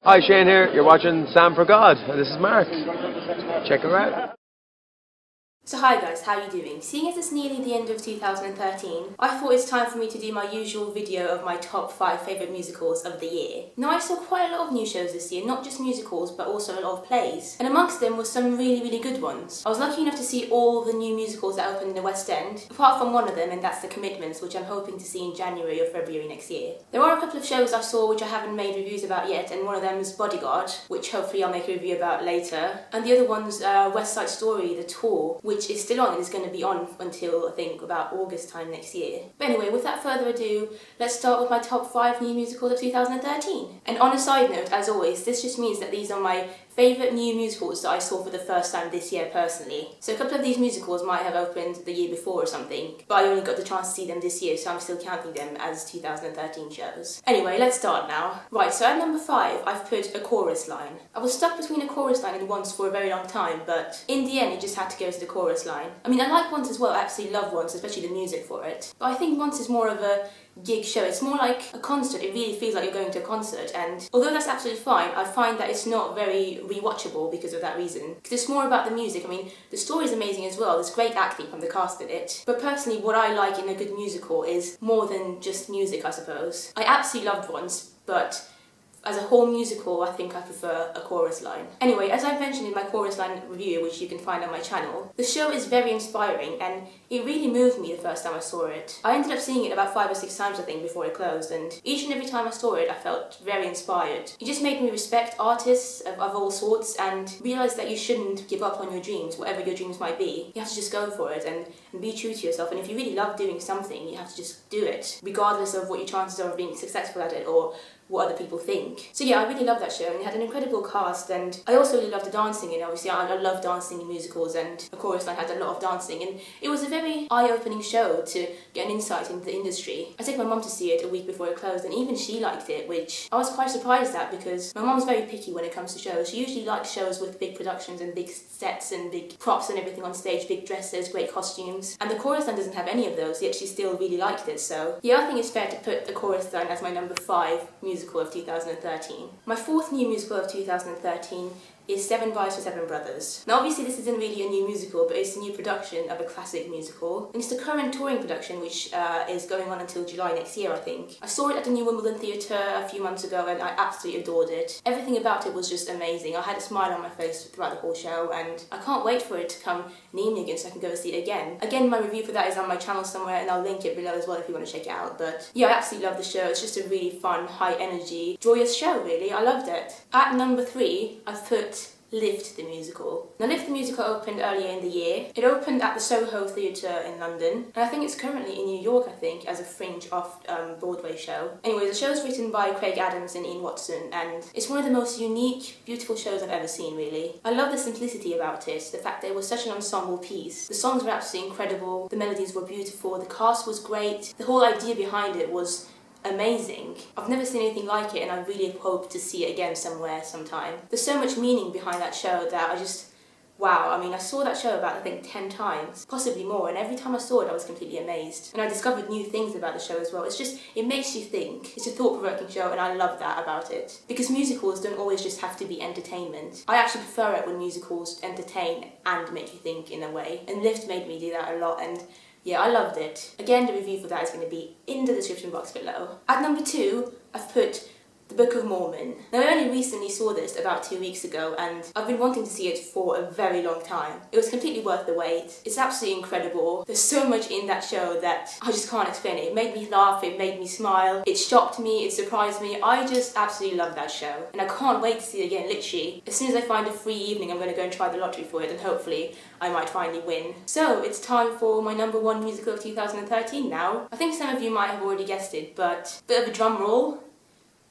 Hi, Shane here. You're watching Sam for God, and this is Mark. Check her out. So hi guys, how are you doing? Seeing as it's nearly the end of 2013, I thought it's time for me to do my usual video of my top 5 favourite musicals of the year. Now I saw quite a lot of new shows this year, not just musicals but also a lot of plays, and amongst them was some really good ones. I was lucky enough to see all the new musicals that opened in the West End, apart from one of them, and that's The Commitments, which I'm hoping to see in January or February next year. There are a couple of shows I saw which I haven't made reviews about yet, and one of them is Bodyguard, which hopefully I'll make a review about later, and the other one's West Side Story, the tour, which is still on and is going to be on until I think about August time next year. But anyway, without further ado, let's start with my top 5 new musicals of 2013. And on a side note, as always, this just means that these are my favourite new musicals that I saw for the first time this year personally. So a couple of these musicals might have opened the year before or something, but I only got the chance to see them this year, so I'm still counting them as 2013 shows. Anyway, let's start now. Right, so at number 5, I've put A Chorus Line. I was stuck between A Chorus Line and Once for a very long time, but in the end it just had to go to The Chorus Line. I mean, I like Once as well, I absolutely love Once, especially the music for it. But I think Once is more of a gig show. It's more like a concert. It really feels like you're going to a concert, and although that's absolutely fine, I find that it's not very rewatchable because of that reason. Because it's more about the music. I mean, the story's amazing as well. There's great acting from the cast in it. But personally, what I like in a good musical is more than just music, I suppose. I absolutely loved Once, but as a whole musical, I think I prefer A Chorus Line. Anyway, as I mentioned in my Chorus Line review, which you can find on my channel, the show is very inspiring and it really moved me the first time I saw it. I ended up seeing it about 5 or 6 times I think before it closed, and each and every time I saw it I felt very inspired. It just made me respect artists of all sorts and realise that you shouldn't give up on your dreams, whatever your dreams might be. You have to just go for it and be true to yourself, and if you really love doing something, you have to just do it, regardless of what your chances are of being successful at it or what other people think. So yeah, I really loved that show, and it had an incredible cast, and I also really loved the dancing, and obviously I love dancing in musicals, and A Chorus Line had a lot of dancing, and it was a very eye-opening show to get an insight into the industry. I took my mum to see it a week before it closed, and even she liked it, which I was quite surprised at because my mum's very picky when it comes to shows. She usually likes shows with big productions and big sets and big props and everything on stage, big dresses, great costumes, and The Chorus Line doesn't have any of those, yet she still really liked it. So yeah, I think it's fair to put The Chorus Line as my number 5 musical of 2013. My 4th new musical of 2013 is Seven Wives for Seven Brothers. Now obviously this isn't really a new musical, but it's a new production of a classic musical. And it's the current touring production, which is going on until July next year, I think. I saw it at the New Wimbledon Theatre a few months ago and I absolutely adored it. Everything about it was just amazing. I had a smile on my face throughout the whole show, and I can't wait for it to come near me again so I can go and see it again. Again, my review for that is on my channel somewhere, and I'll link it below as well if you want to check it out. But yeah, I absolutely love the show. It's just a really fun, high energy, joyous show really. I loved it. At number 3, I've put Lift the Musical. Now Lift the Musical opened earlier in the year. It opened at the Soho Theatre in London, and I think it's currently in New York, I think, as a fringe off-Broadway show. Anyway, the show's written by Craig Adams and Ian Watson, and it's one of the most unique, beautiful shows I've ever seen, really. I love the simplicity about it, the fact that it was such an ensemble piece. The songs were absolutely incredible, the melodies were beautiful, the cast was great, the whole idea behind it was amazing. I've never seen anything like it, and I really hope to see it again somewhere, sometime. There's so much meaning behind that show that I just, wow, I mean, I saw that show about, I think, 10 times, possibly more, and every time I saw it I was completely amazed. And I discovered new things about the show as well. It's just, it makes you think. It's a thought-provoking show, and I love that about it. Because musicals don't always just have to be entertainment. I actually prefer it when musicals entertain and make you think in a way, and Lift made me do that a lot, and yeah, I loved it. Again, the review for that is going to be in the description box below. At number 2, I've put The Book of Mormon. Now I only recently saw this about 2 weeks ago, and I've been wanting to see it for a very long time. It was completely worth the wait. It's absolutely incredible. There's so much in that show that I just can't explain it. It made me laugh, it made me smile, it shocked me, it surprised me. I just absolutely love that show, and I can't wait to see it again, literally. As soon as I find a free evening, I'm going to go and try the lottery for it, and hopefully I might finally win. So it's time for my number 1 musical of 2013 now. I think some of you might have already guessed it, but bit of a drum roll.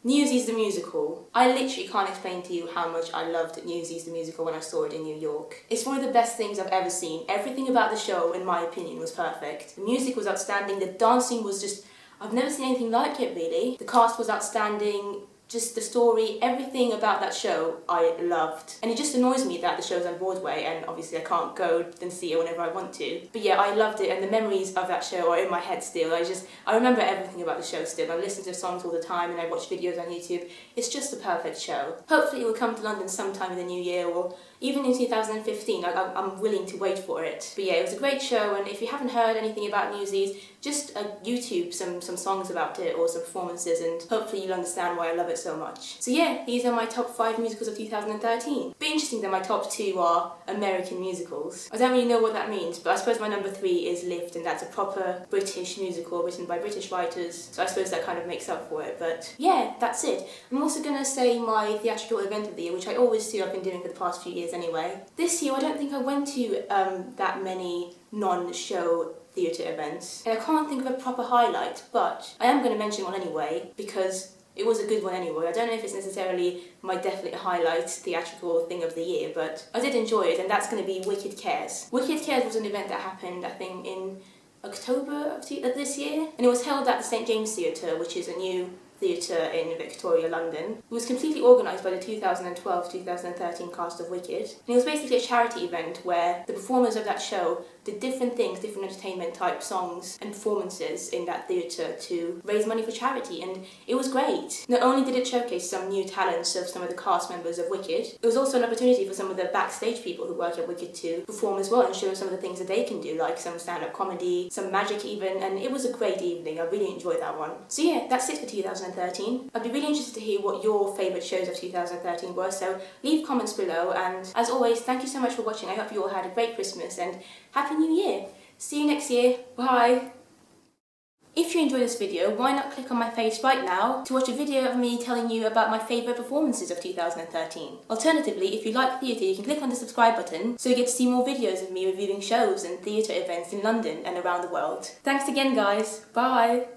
Newsies the Musical. I literally can't explain to you how much I loved Newsies the Musical when I saw it in New York. It's one of the best things I've ever seen. Everything about the show, in my opinion, was perfect. The music was outstanding, the dancing was just, I've never seen anything like it really. The cast was outstanding, just the story, everything about that show I loved. And it just annoys me that the show's on Broadway and obviously I can't go and see it whenever I want to. But yeah, I loved it and the memories of that show are in my head still. I remember everything about the show still. I listen to songs all the time and I watch videos on YouTube. It's just a perfect show. Hopefully it will come to London sometime in the new year or even in 2015. I'm willing to wait for it. But yeah, it was a great show, and if you haven't heard anything about Newsies, just YouTube some songs about it or some performances, and hopefully you'll understand why I love it so much. So yeah, these are my top 5 musicals of 2013. Be interesting that my top 2 are American musicals. I don't really know what that means, but I suppose my number 3 is Lift, and that's a proper British musical written by British writers, so I suppose that kind of makes up for it. But yeah, that's it. I'm also going to say my theatrical event of the year, which I always do, I've been doing for the past few years anyway. This year I don't think I went to that many non-show theatre events, and I can't think of a proper highlight, but I am going to mention one anyway because it was a good one anyway. I don't know if it's necessarily my definite highlight theatrical thing of the year, but I did enjoy it, and that's going to be Wicked Cares. Wicked Cares was an event that happened, I think, in October of this year, and it was held at the St James Theatre, which is a new theatre in Victoria, London. It was completely organised by the 2012-2013 cast of Wicked, and it was basically a charity event where the performers of that show did different things, different entertainment type songs and performances in that theatre to raise money for charity, and it was great. Not only did it showcase some new talents of some of the cast members of Wicked, it was also an opportunity for some of the backstage people who work at Wicked to perform as well and show some of the things that they can do, like some stand-up comedy, some magic even, and it was a great evening. I really enjoyed that one. So yeah, that's it for 2013. I'd be really interested to hear what your favourite shows of 2013 were, so leave comments below, and as always, thank you so much for watching. I hope you all had a great Christmas and Happy New Year! See you next year. Bye! If you enjoyed this video, why not click on my face right now to watch a video of me telling you about my favourite performances of 2013. Alternatively, if you like theatre, you can click on the subscribe button so you get to see more videos of me reviewing shows and theatre events in London and around the world. Thanks again guys, bye!